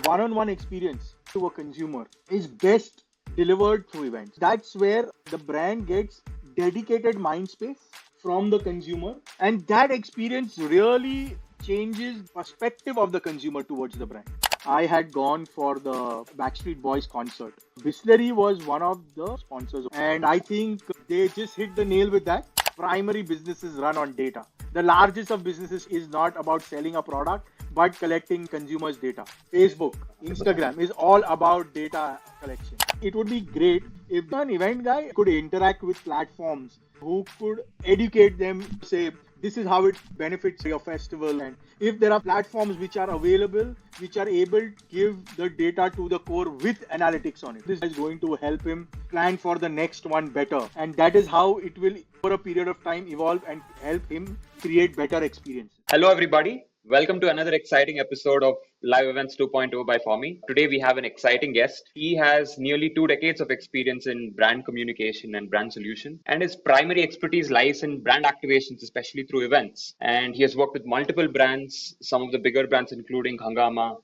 one-on-one experience to a consumer is best delivered through events. That's where the brand gets dedicated mind space from the consumer, and that experience really changes perspective of the consumer towards the brand. I had gone for the Backstreet Boys concert. Bisleri was one of the sponsors, and I think they just hit the nail with that. Primary businesses run on data. The largest of businesses is not about selling a product, but collecting consumers' data. Facebook, Instagram is all about data collection. It would be great if an event guy could interact with platforms who could educate them, say, this is how it benefits your festival. And if there are platforms which are available, which are able to give the data to the core with analytics on it, this is going to help him plan for the next one better. And that is how it will, over a period of time, evolve and help him create better experiences. Hello, everybody. Welcome to another exciting episode of Live Events 2.0 by Formy. Today, we have an exciting guest. He has nearly 2 decades of experience in brand communication and brand solution, and his primary expertise lies in brand activations, especially through events. And he has worked with multiple brands, some of the bigger brands, including Hungama,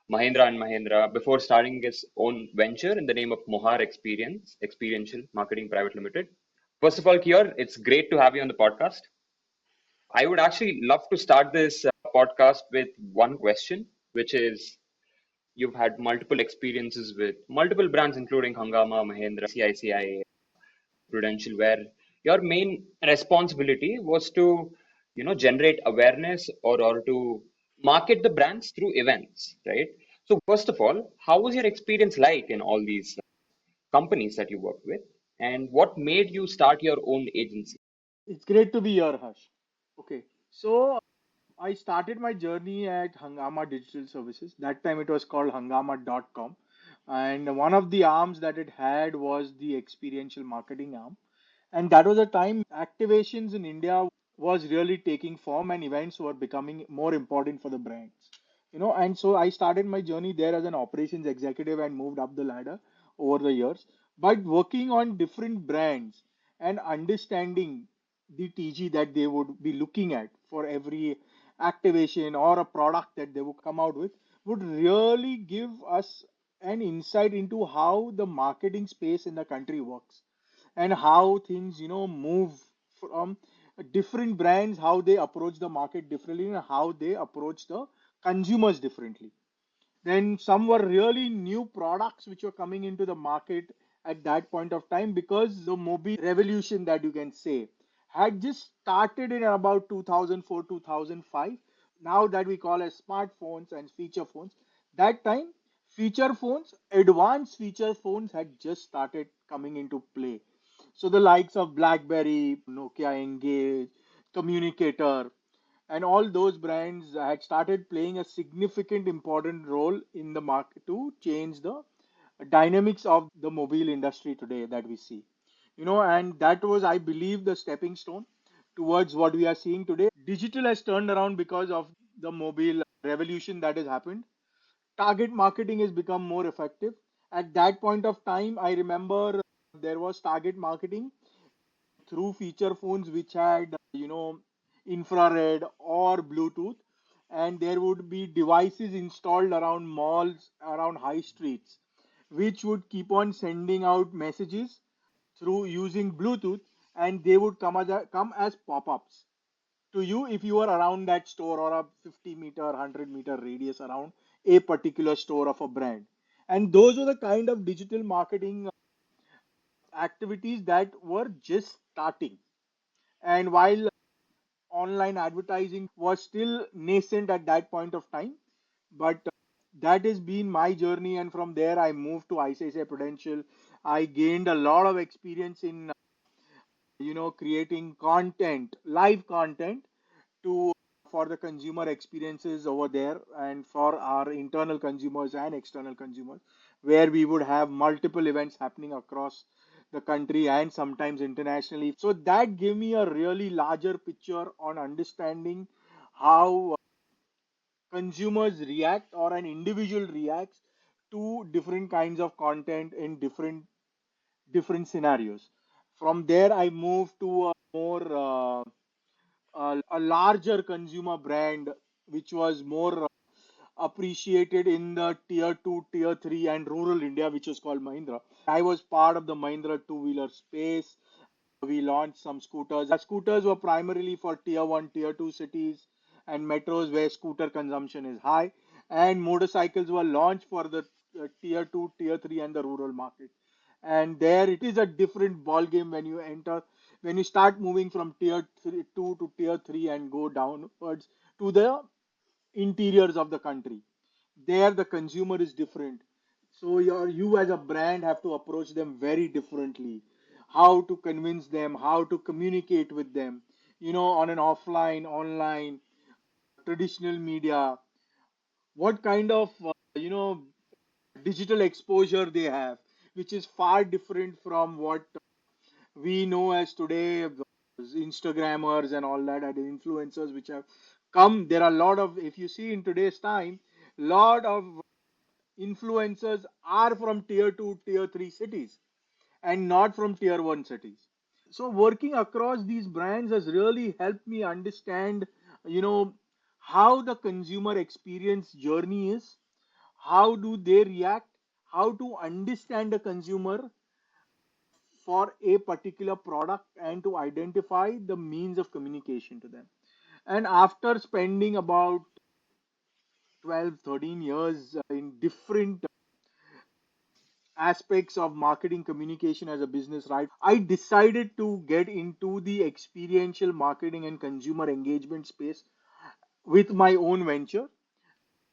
Mahindra and Mahindra, before starting his own venture in the name of Mohar Experiential Marketing Private Limited. First of all, Keyour, it's great to have you on the podcast. I would actually love to start this podcast with one question, which is you've had multiple experiences with multiple brands, including Hungama, Mahindra, CICI, Prudential, where your main responsibility was to, generate awareness or to market the brands through events, right? So first of all, how was your experience like in all these companies that you worked with, and what made you start your own agency? It's great to be here, Harsh. Okay, so I started my journey at Hungama Digital Services. That time it was called Hungama.com. And one of the arms that it had was the experiential marketing arm. And that was a time activations in India was really taking form and events were becoming more important for the brands. And so I started my journey there as an operations executive and moved up the ladder over the years. But working on different brands and understanding the TG that they would be looking at for every activation or a product that they would come out with would really give us an insight into how the marketing space in the country works and how things move from different brands, how they approach the market differently and how they approach the consumers differently. Then some were really new products which were coming into the market at that point of time, because the mobile revolution, that you can say, had just started in about 2004 2005, now that we call as smartphones and feature phones. That time feature phones, advanced feature phones, had just started coming into play. So the likes of BlackBerry, Nokia Engage, Communicator, and all those brands had started playing a significant important role in the market to change the dynamics of the mobile industry today that we see. And that was, I believe, the stepping stone towards what we are seeing today. Digital has turned around because of the mobile revolution that has happened. Target marketing has become more effective. At that point of time, I remember there was target marketing through feature phones which had, infrared or Bluetooth, and there would be devices installed around malls, around high streets, which would keep on sending out messages through using Bluetooth, and they would come as pop-ups to you if you are around that store or a 50-meter, 100-meter radius around a particular store of a brand. And those were the kind of digital marketing activities that were just starting. And while online advertising was still nascent at that point of time, but that has been my journey. And from there, I moved to ICICI Prudential. I gained a lot of experience in, creating content, live content to for the consumer experiences over there and for our internal consumers and external consumers, where we would have multiple events happening across the country and sometimes internationally. So that gave me a really larger picture on understanding how consumers react or an individual reacts to different kinds of content in different scenarios. From there, I moved to a more a larger consumer brand, which was more appreciated in the tier 2, tier 3, and rural India, which was called Mahindra. I was part of the Mahindra two-wheeler space. We launched some scooters. Scooters were primarily for tier 1, tier 2 cities and metros where scooter consumption is high. And motorcycles were launched for the tier 2, tier 3, and the rural market. And there it is a different ball game when you enter, when you start moving from tier 2 to tier 3 and go downwards to the interiors of the country. There the consumer is different. So you as a brand have to approach them very differently. How to convince them, how to communicate with them, on an offline, online, traditional media, what kind of digital exposure they have, which is far different from what we know as today Instagrammers and all that, and influencers which have come. There are a lot of, if you see in today's time, lot of influencers are from tier 2, tier 3 cities and not from tier 1 cities. So working across these brands has really helped me understand, you know, how the consumer experience journey is, how do they react, how to understand the consumer for a particular product and to identify the means of communication to them. And after spending about 12, 13 years in different aspects of marketing communication as a business, right, I decided to get into the experiential marketing and consumer engagement space with my own venture,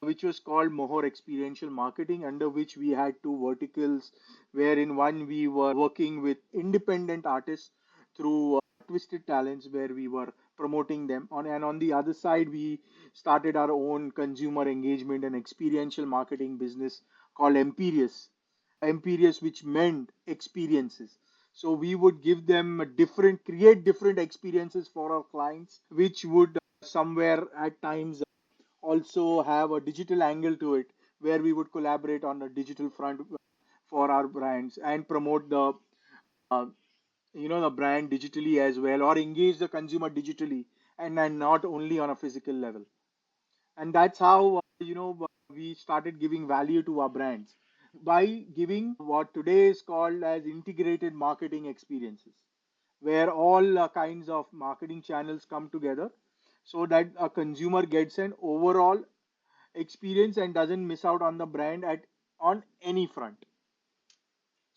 which was called Mohor Experiential Marketing, under which we had two verticals, wherein one we were working with independent artists through Twisted Talents, where we were promoting them on, and on the other side we started our own consumer engagement and experiential marketing business called Imperious, which meant experiences. So we would give them a create different experiences for our clients, which would somewhere at times also have a digital angle to it, where we would collaborate on a digital front for our brands and promote uh, the brand digitally as well, or engage the consumer digitally, and not only on a physical level. And that's how we started giving value to our brands by giving what today is called as integrated marketing experiences, where all kinds of marketing channels come together so that a consumer gets an overall experience and doesn't miss out on the brand at on any front.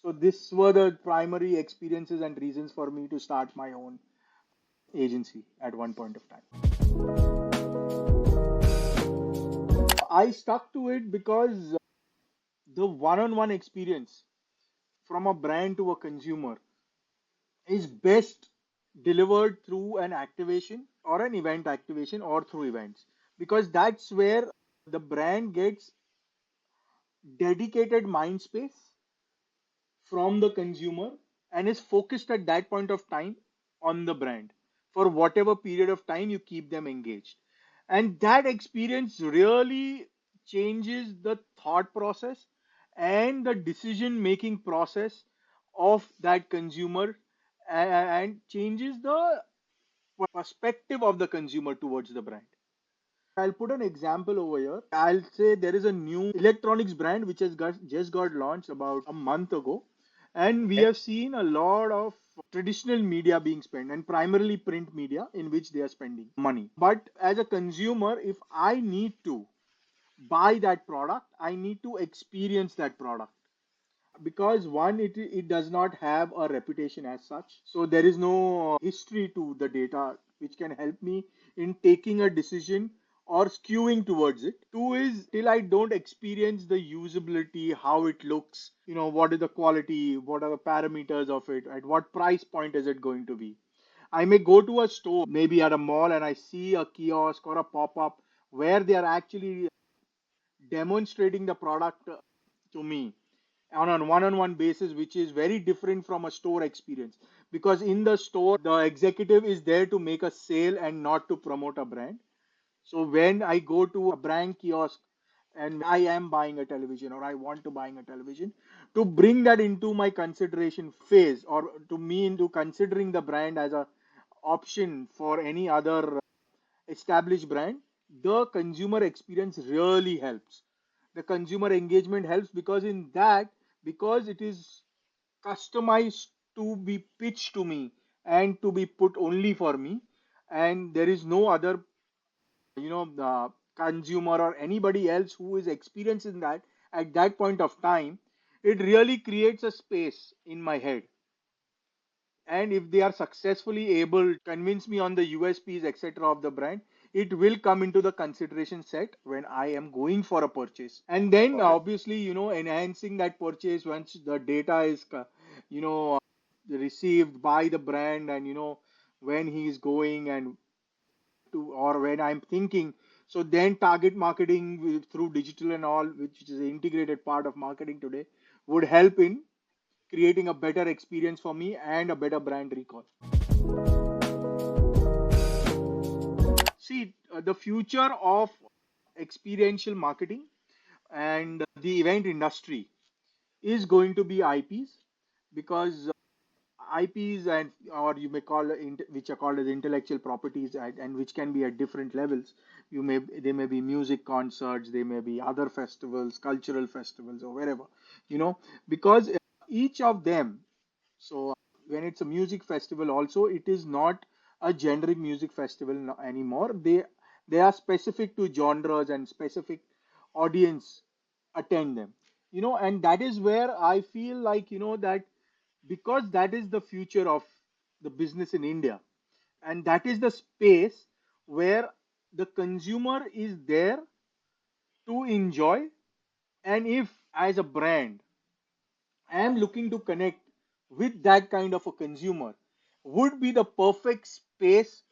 So this were the primary experiences and reasons for me to start my own agency at one point of time. I stuck to it because the one-on-one experience from a brand to a consumer is best delivered through an activation or an event activation or through events, because that's where the brand gets dedicated mind space from the consumer and is focused at that point of time on the brand for whatever period of time you keep them engaged. And that experience really changes the thought process and the decision making process of that consumer, and changes the perspective of the consumer towards the brand. I'll put an example over here. I'll say there is a new electronics brand which just got launched about a month ago, and we Okay. have seen a lot of traditional media being spent, and primarily print media, in which they are spending money. But as a consumer, if I need to buy that product, I need to experience that product, because one, it does not have a reputation as such, so there is no history to the data which can help me in taking a decision or skewing towards it. Two is, till I don't experience the usability, how it looks, what is the quality, what are the parameters of it, at what price point is it going to be. I may go to a store, maybe at a mall, and I see a kiosk or a pop-up where they are actually demonstrating the product to me on a one-on-one basis, which is very different from a store experience, because in the store the executive is there to make a sale and not to promote a brand. So when I go to a brand kiosk and I am buying a television, or I want to buying a television, to bring that into my consideration phase, or to me into considering the brand as a option for any other established brand, the consumer experience really helps. The consumer engagement helps because in that, because it is customized to be pitched to me and to be put only for me, and there is no other, consumer or anybody else who is experiencing that at that point of time. It really creates a space in my head, and if they are successfully able to convince me on the USPs etc of the brand, it will come into the consideration set when I am going for a purchase. And then Got it. obviously, enhancing that purchase once the data is you know received by the brand, and when he is going and to, or when I'm thinking, so then target marketing through digital and all, which is an integrated part of marketing today, would help in creating a better experience for me and a better brand recall. See, the future of experiential marketing and the event industry is going to be IPs, because IPs, and or you may call which are called as intellectual properties, and which can be at different levels. They may be music concerts, they may be other festivals, cultural festivals, or wherever, because each of them. So when it's a music festival, also it is not a generic music festival anymore. They are specific to genres and specific audience attend them. And that is where I feel like, that because that is the future of the business in India, and that is the space where the consumer is there to enjoy. And if as a brand I am looking to connect with that kind of a consumer, would be the perfect space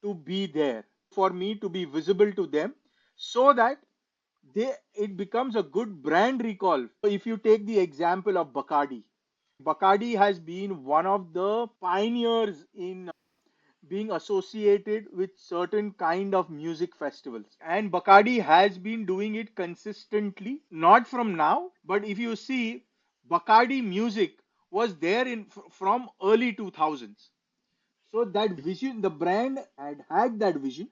to be there for me to be visible to them, so that it becomes a good brand recall. If you take the example of Bacardi has been one of the pioneers in being associated with certain kind of music festivals, and Bacardi has been doing it consistently, not from now, but if you see, Bacardi music was there from early 2000s. So that vision, the brand had that vision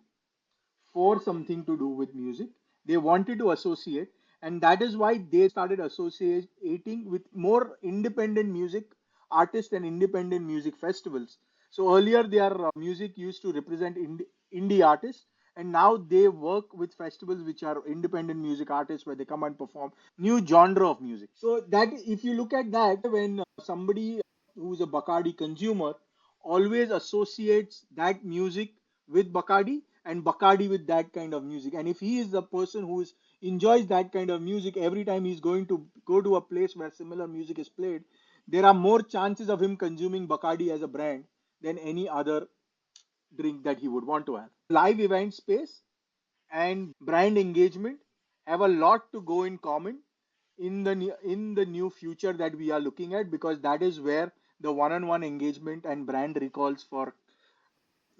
for something to do with music. They wanted to associate, and that is why they started associating with more independent music artists and independent music festivals. So earlier, their music used to represent indie artists, and now they work with festivals which are independent music artists, where they come and perform new genre of music. So that, if you look at that, when somebody who's a Bacardi consumer always associates that music with Bacardi, and Bacardi with that kind of music. And if he is the person who enjoys that kind of music every time he's going to go to a place where similar music is played, there are more chances of him consuming Bacardi as a brand than any other drink that he would want to have. Live event space and brand engagement have a lot to go in common in the new future that we are looking at, because that is where the one-on-one engagement and brand recalls for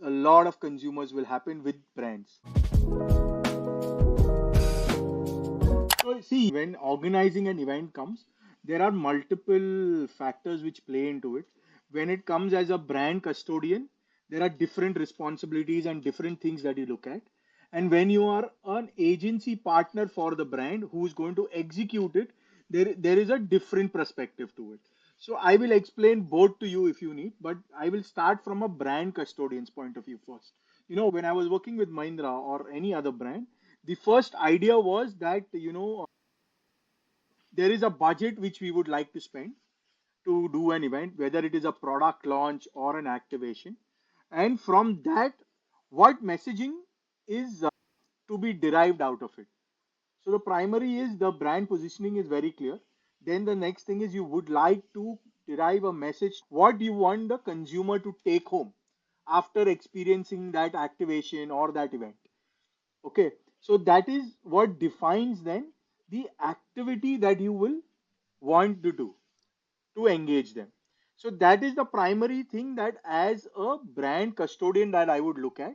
a lot of consumers will happen with brands. So, see, when organizing an event comes, there are multiple factors which play into it. When it comes as a brand custodian, there are different responsibilities and different things that you look at. And when you are an agency partner for the brand who is going to execute it, there is a different perspective to it. So I will explain both to you if you need, but I will start from a brand custodian's point of view first. When I was working with Mahindra or any other brand, the first idea was that, there is a budget which we would like to spend to do an event, whether it is a product launch or an activation. And from that, what messaging is to be derived out of it. So the primary is the brand positioning is very clear. Then the next thing is you would like to derive a message. What do you want the consumer to take home after experiencing that activation or that event? Okay, so that is what defines then the activity that you will want to do to engage them. So that is the primary thing that as a brand custodian that I would look at.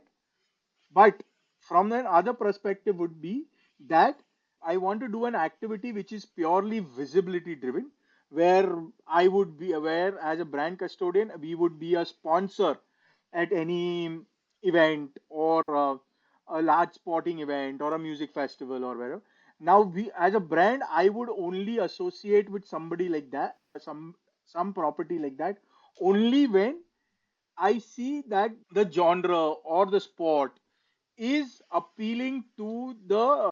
But from an other perspective would be that I want to do an activity which is purely visibility driven, where I would be aware as a brand custodian, we would be a sponsor at any event or a large sporting event or a music festival or wherever. Now we as a brand, I would only associate with somebody like that, some property like that, only when I see that the genre or the sport is appealing to the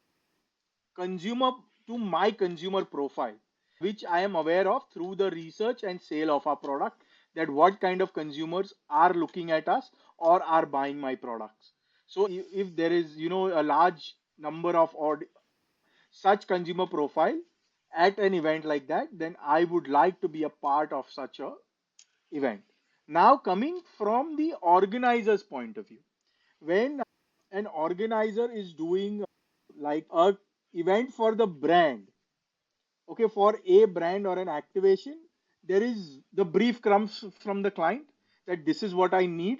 consumer, to my consumer profile, which I am aware of through the research and sale of our product, that what kind of consumers are looking at us or are buying my products. So if there is, a large number of such consumer profile at an event like that, then I would like to be a part of such a event. Now, coming from the organizer's point of view, when an organizer is doing like a event for the brand, okay, for a brand or an activation, there is the brief comes from the client that this is what I need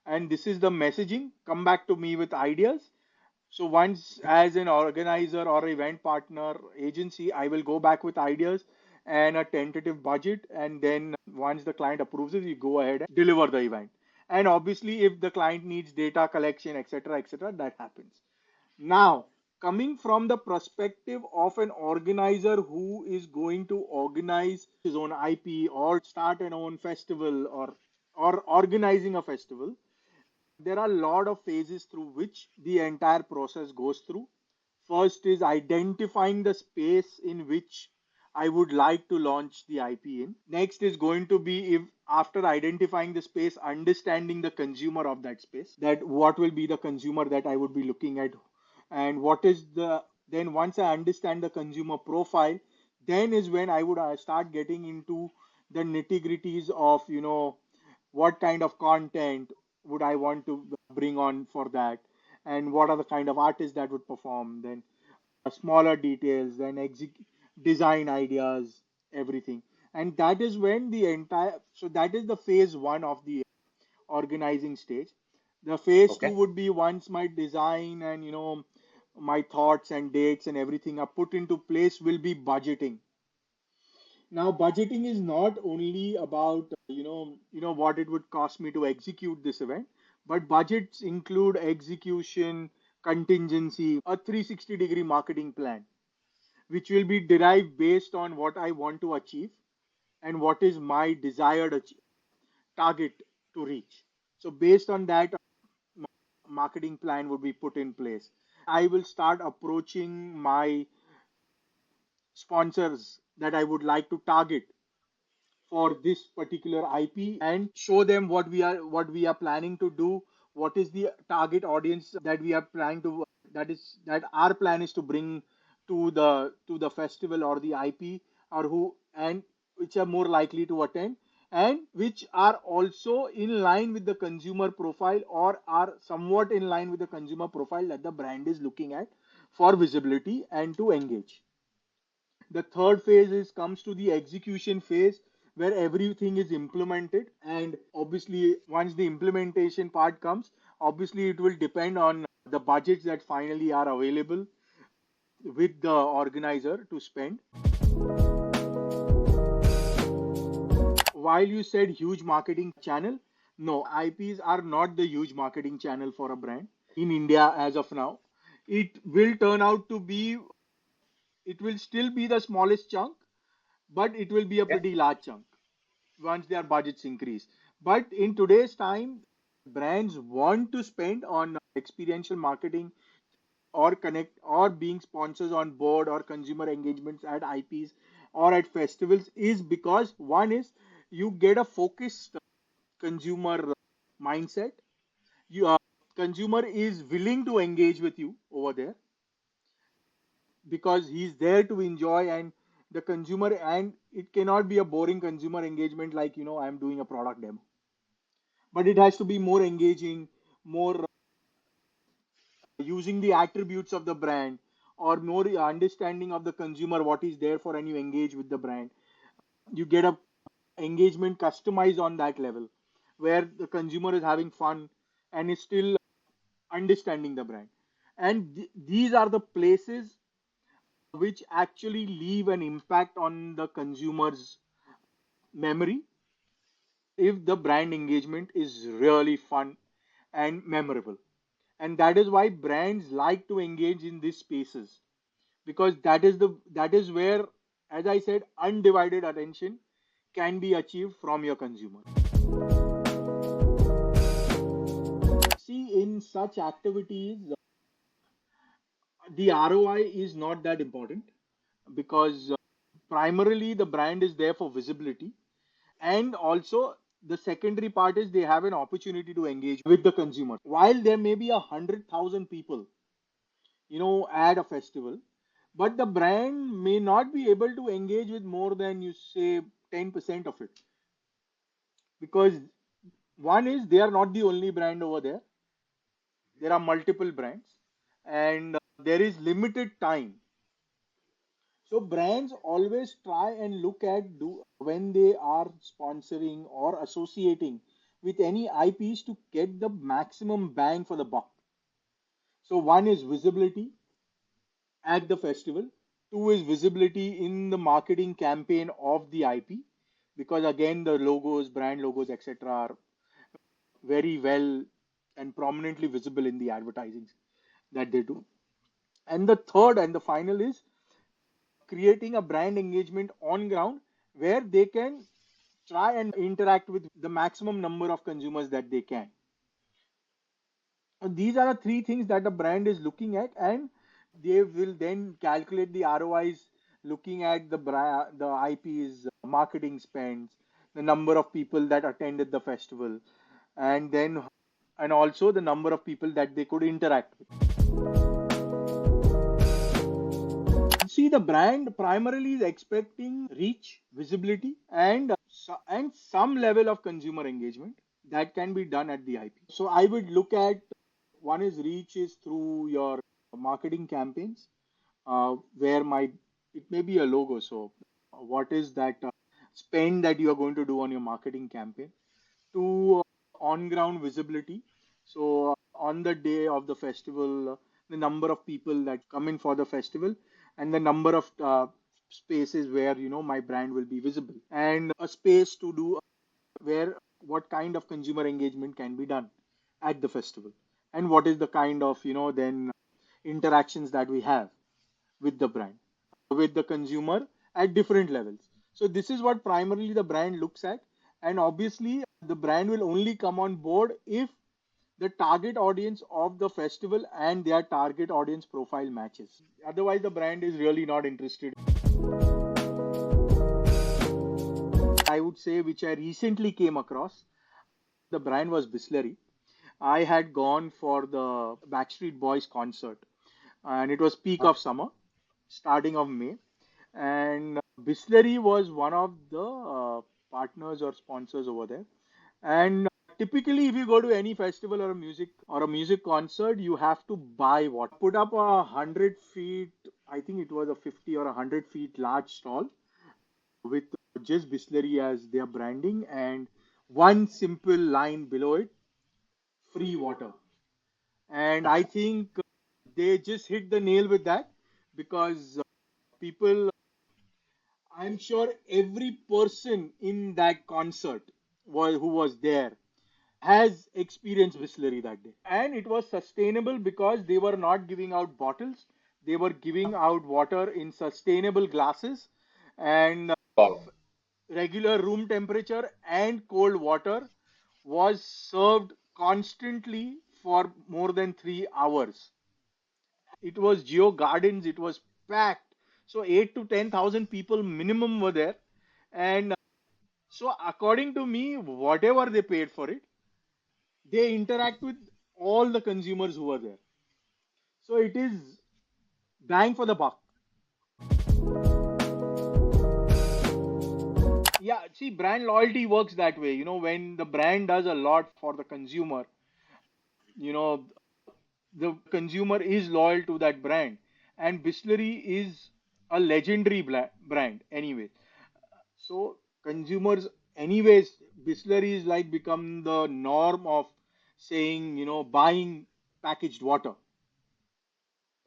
and this is the messaging. Come back to me with ideas. So once as an organizer or event partner agency, I will go back with ideas and a tentative budget. And then once the client approves it, we go ahead and deliver the event. And obviously, if the client needs data collection, etc., that happens. Now, coming from the perspective of an organizer who is going to organize his own IP or start an own festival or organizing a festival, there are a lot of phases through which the entire process goes through. First is identifying the space in which I would like to launch the IP in. Next is going to be, if after identifying the space, understanding the consumer of that space, that what will be the consumer that I would be looking at, and what is the, then once I understand the consumer profile, then is when I would start getting into the nitty gritties of, what kind of content would I want to bring on for that, and what are the kind of artists that would perform, then smaller details, then design ideas, everything. And that is when the entire, so that is the phase one of the organizing stage. The phase two Okay. would be once my design and, my thoughts and dates and everything are put into place, will be budgeting. Now, budgeting is not only about, what it would cost me to execute this event, but budgets include execution, contingency, a 360-degree marketing plan, which will be derived based on what I want to achieve and what is my desired target to reach. So, based on that, marketing plan would be put in place. I will start approaching my sponsors that I would like to target for this particular IP and show them what we are planning to do, what is the target audience that we are planning to, that our plan is to bring to the festival or the IP, or who, and which are more likely to attend, and which are also in line with the consumer profile or are somewhat in line with the consumer profile that the brand is looking at for visibility and to engage. The third phase is comes to the execution phase, where everything is implemented, and obviously once the implementation part comes, obviously it will depend on the budgets that finally are available with the organizer to spend. While you said huge marketing channel, no, IPs are not the huge marketing channel for a brand in India as of now. It will turn out to be, it will still be the smallest chunk, but it will be a Yeah. pretty large chunk once their budgets increase. But in today's time, brands want to spend on experiential marketing or connect or being sponsors on board or consumer engagements at IPs or at festivals, is because one is you get a focused consumer mindset. You consumer is willing to engage with you over there because he's there to enjoy, and the consumer, and it cannot be a boring consumer engagement like, I'm doing a product demo, but it has to be more engaging, more using the attributes of the brand, or more understanding of the consumer, what is there for, and you engage with the brand. You get a engagement customized on that level, where the consumer is having fun and is still understanding the brand. And these are the places which actually leave an impact on the consumer's memory if the brand engagement is really fun and memorable. And that is why brands like to engage in these spaces, because that is where, as I said, undivided attention can be achieved from your consumer. See, in such activities, the ROI is not that important, because primarily the brand is there for visibility, and also the secondary part is they have an opportunity to engage with the consumer. While there may be 100,000 people, at a festival, but the brand may not be able to engage with more than, you say, 10% of it, because one is they are not the only brand over there. There are multiple brands, and there is limited time. So brands always try and look at, do when they are sponsoring or associating with any IPs, to get the maximum bang for the buck. So one is visibility at the festival, two is visibility in the marketing campaign of the IP, because again the logos, brand logos, etc., are very well and prominently visible in the advertising that they do. And the third and the final is creating a brand engagement on ground, where they can try and interact with the maximum number of consumers that they can. And these are the three things that the brand is looking at, and they will then calculate the ROIs looking at the IP's marketing spends, the number of people that attended the festival, and then and also the number of people that they could interact with. See, the brand primarily is expecting reach, visibility, and some level of consumer engagement that can be done at the IP. So I would look at, one is reach is through your marketing campaigns, where my it may be a logo. So what is that spend that you are going to do on your marketing campaign? To on ground visibility. So on the day of the festival, the number of people that come in for the festival, and the number of spaces where my brand will be visible, and a space to do where what kind of consumer engagement can be done at the festival, and what is the kind of then interactions that we have with the brand, with the consumer at different levels. So this is what primarily the brand looks at. And obviously the brand will only come on board if the target audience of the festival and their target audience profile matches. Otherwise the brand is really not interested. I would say, which I recently came across, the brand was Bisleri. I had gone for the Backstreet Boys concert, and it was peak of summer, starting of May. And Bisleri was one of the partners or sponsors over there. And typically, if you go to any festival or a music concert, you have to buy what put up 100 feet. I think it was a 50 or 100 feet large stall with just Bisleri as their branding, and one simple line below it: free water. And I think they just hit the nail with that, because people, I'm sure every person in that concert who was there has experienced Whistlery that day. And it was sustainable because they were not giving out bottles, they were giving out water in sustainable glasses, and Wow. regular room temperature and cold water was served constantly for more than 3 hours. It was Geo Gardens, it was packed. So 8 to 10,000 people minimum were there. And so according to me, whatever they paid for it, they interact with all the consumers who were there. So it is bang for the buck. Yeah, see, brand loyalty works that way. When the brand does a lot for the consumer, you know, the consumer is loyal to that brand. And Bisleri is a legendary brand anyway. So consumers, anyways, Bisleri is like become the norm of saying, buying packaged water.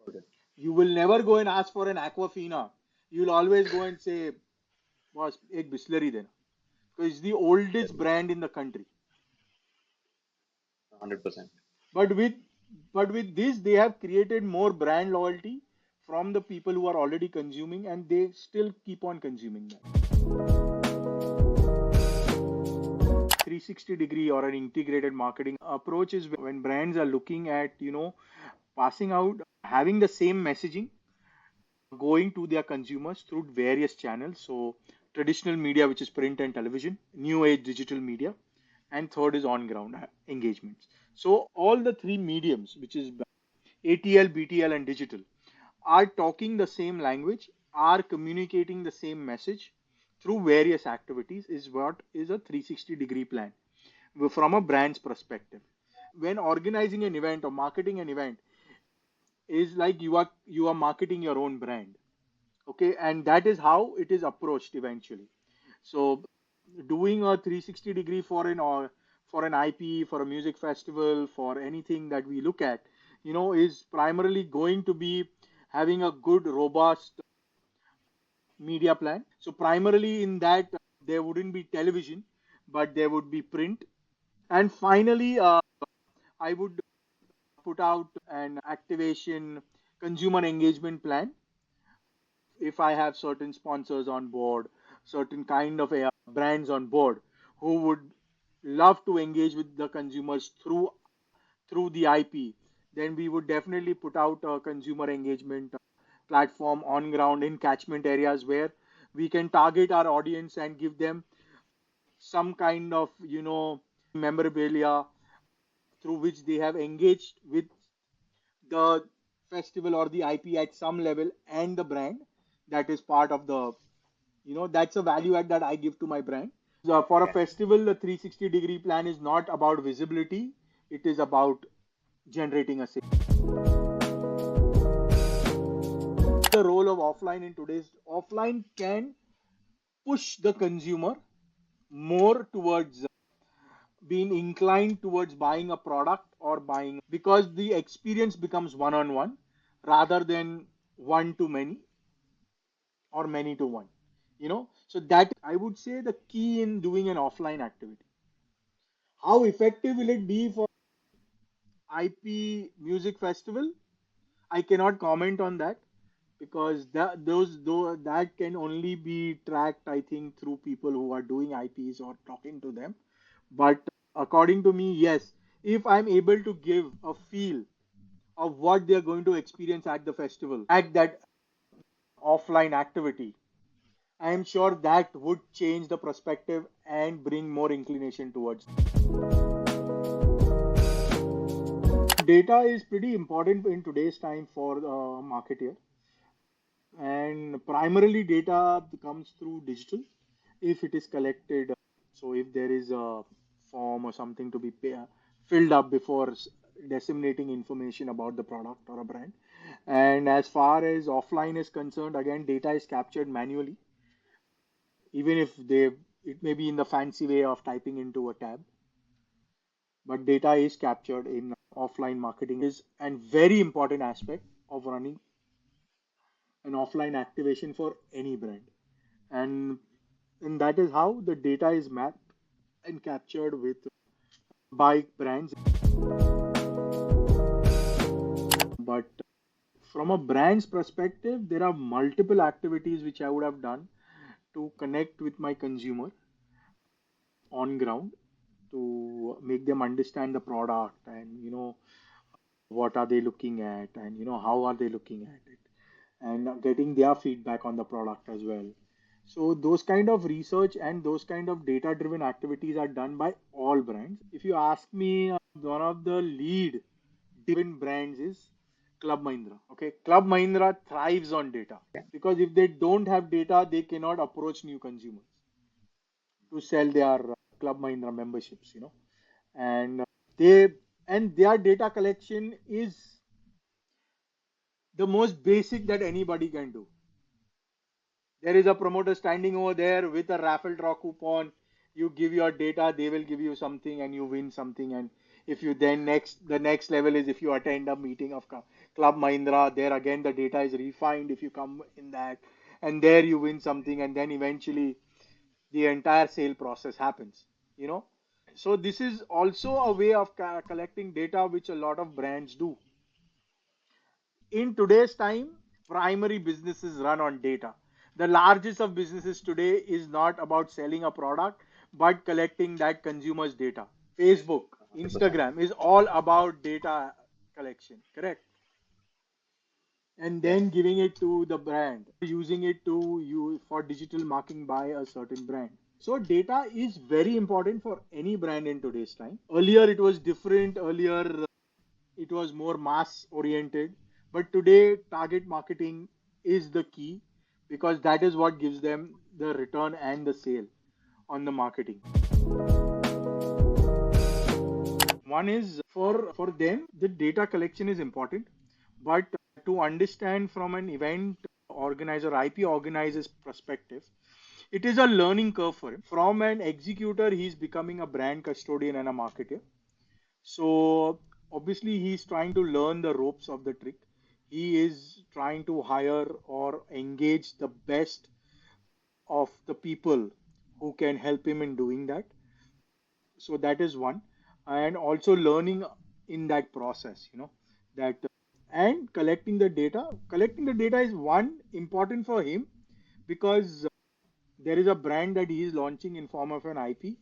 Okay. You will never go and ask for an Aquafina. You'll always go and say, boss, ek Bisleri dena. Because it's the oldest brand in the country. 100%. But with But with this, they have created more brand loyalty from the people who are already consuming, and they still keep on consuming that. 360-degree or an integrated marketing approach is when brands are looking at, passing out, having the same messaging going to their consumers through various channels. So, traditional media, which is print and television, new age digital media, and third is on ground engagements. So, all the three mediums, which is ATL, BTL, and digital, are talking the same language, are communicating the same message through various activities, is what is a 360-degree plan from a brand's perspective. When organizing an event or marketing an event, is like you are marketing your own brand. Okay, and that is how it is approached eventually. So doing a 360-degree for an or for an IP, for a music festival, for anything that we look at, is primarily going to be having a good robust media plan. So primarily in that, there wouldn't be television, but there would be print. And finally, I would put out an activation consumer engagement plan if I have certain sponsors on board, certain kind of brands on board who would love to engage with the consumers through the IP, then we would definitely put out a consumer engagement platform on ground in catchment areas where we can target our audience and give them some kind of memorabilia through which they have engaged with the festival or the IP at some level and the brand that is part of the that's a value add that I give to my brand. For a Okay. festival, the 360-degree plan is not about visibility, it is about generating a sale. The role of offline in today's offline can push the consumer more towards being inclined towards buying a product or buying because the experience becomes one on one rather than one to many or many to one. So that I would say the key in doing an offline activity. How effective will it be for IP music festival? I cannot comment on that because that can only be tracked, I think, through people who are doing IPs or talking to them. But according to me, yes, if I'm able to give a feel of what they're going to experience at the festival, at that offline activity, I am sure that would change the perspective and bring more inclination towards. Data is pretty important in today's time for a marketer, and primarily data comes through digital if it is collected. So if there is a form or something to be filled up before disseminating information about the product or a brand. And as far as offline is concerned, again, data is captured manually, even if it may be in the fancy way of typing into a tab, but data is captured in offline marketing is a very important aspect of running an offline activation for any brand. And and that is how the data is mapped and captured with by brands. But from a brand's perspective, there are multiple activities which I would have done to connect with my consumer on ground to make them understand the product and what are they looking at and how are they looking at it and getting their feedback on the product as well. So those kind of research and those kind of data driven activities are done by all brands. If you ask me, one of the lead driven brands is Club Mahindra. Okay, Club Mahindra thrives on data because if they don't have data, they cannot approach new consumers to sell their Club Mahindra memberships. And their data collection is the most basic that anybody can do. There is a promoter standing over there with a raffle draw coupon. You give your data, they will give you something, and you win something. And if you then the next level is if you attend a meeting of Club Mahindra, there again the data is refined if you come in that, and there you win something, and then eventually the entire sale process happens. You know, So this is also a way of collecting data, which a lot of brands do. In today's time, primary businesses run on data. The largest of businesses today is not about selling a product, but collecting that consumer's data. Facebook, 100%. Instagram is all about data collection, correct? And then Yes. giving it to the brand, using it to use for digital marketing by a certain brand. So data is very important for any brand in today's time. Earlier it was different. Earlier it was more mass oriented, but today target marketing is the key because that is what gives them the return and the sale on the marketing. One is for them the data collection is important, but to understand from an event organizer, IP organizer's perspective, it is a learning curve for him. From an executor, he's becoming a brand custodian and a marketer. So obviously he's trying to learn the ropes of the trick. He is trying to hire or engage the best of the people who can help him in doing that. So that is one. And also learning in that process, that and collecting the data is one important for him because there is a brand that he is launching in form of an IP,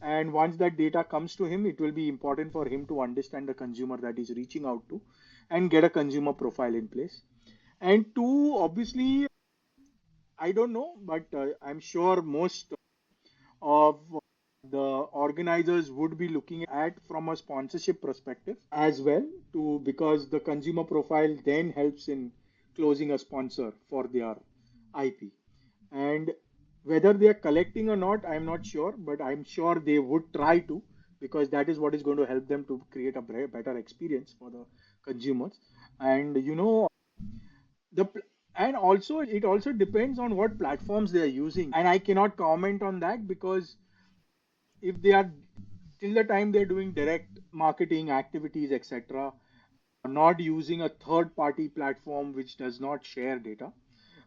and once that data comes to him, it will be important for him to understand the consumer that he's reaching out to and get a consumer profile in place. And two, obviously, I don't know, but I'm sure most of the organizers would be looking at from a sponsorship perspective as well, to because the consumer profile then helps in closing a sponsor for their IP. And whether they are collecting or not, I'm not sure, but I'm sure they would try to, because that is what is going to help them to create a better experience for the consumers. And the and also it also depends on what platforms they are using, and I cannot comment on that because if they are till the time they're doing direct marketing activities, etc., not using a third party platform which does not share data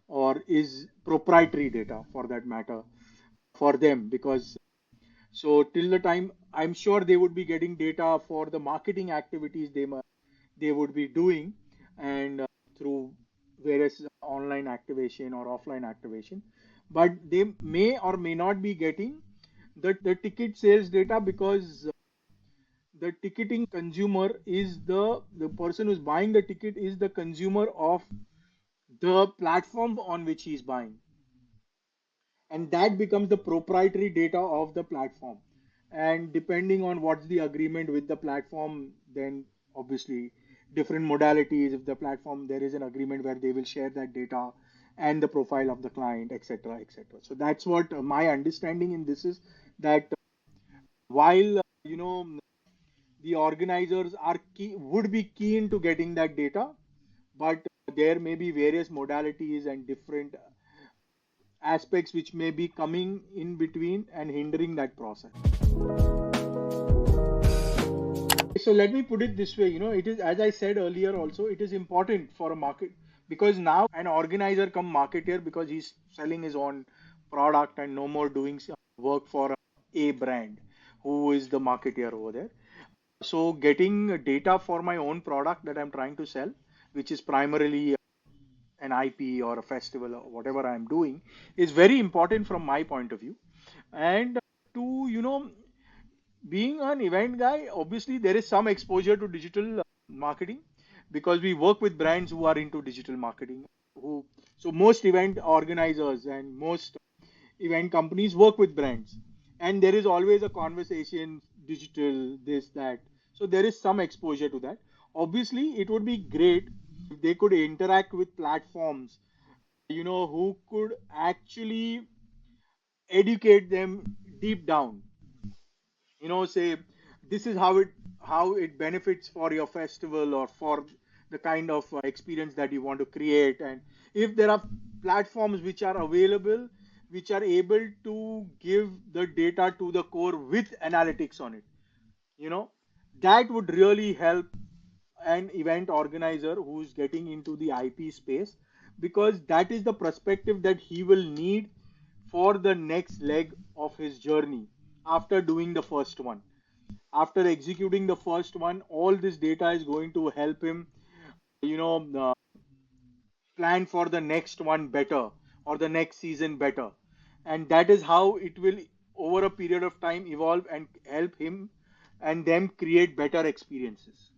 or is proprietary data for that matter for them, because so till the time I'm sure they would be getting data for the marketing activities they would be doing, and through various online activation or offline activation, but they may or may not be getting the ticket sales data because the ticketing consumer is the person who's buying the ticket is the consumer of the platform on which he's buying, and that becomes the proprietary data of the platform. And depending on what's the agreement with the platform, then obviously different modalities, if the platform there is an agreement where they will share that data and the profile of the client, etc., etc. So that's what my understanding in this is, that while the organizers would be keen to getting that data, but there may be various modalities and different aspects which may be coming in between and hindering that process. So let me put it this way, it is, as I said earlier also, it is important for a market, because now an organizer come marketer because he's selling his own product and no more doing work for a brand who is the marketer over there. So getting data for my own product that I'm trying to sell, which is primarily an IP or a festival or whatever I'm doing, is very important from my point of view. And to, being an event guy, obviously there is some exposure to digital marketing because we work with brands who are into digital marketing. Who so most event organizers and most event companies work with brands, and there is always a conversation, digital, this, that. So there is some exposure to that. Obviously, it would be great if they could interact with platforms, who could actually educate them deep down, say this is how it benefits for your festival or for the kind of experience that you want to create. And if there are platforms which are available which are able to give the data to the core with analytics on it, you know that would really help an event organizer who's getting into the IP space, because that is the perspective that he will need for the next leg of his journey, after doing the first one. After executing the first one, all this data is going to help him, you know, plan for the next one better, or the next season better. And that is how it will, over a period of time, evolve and help him and them create better experiences.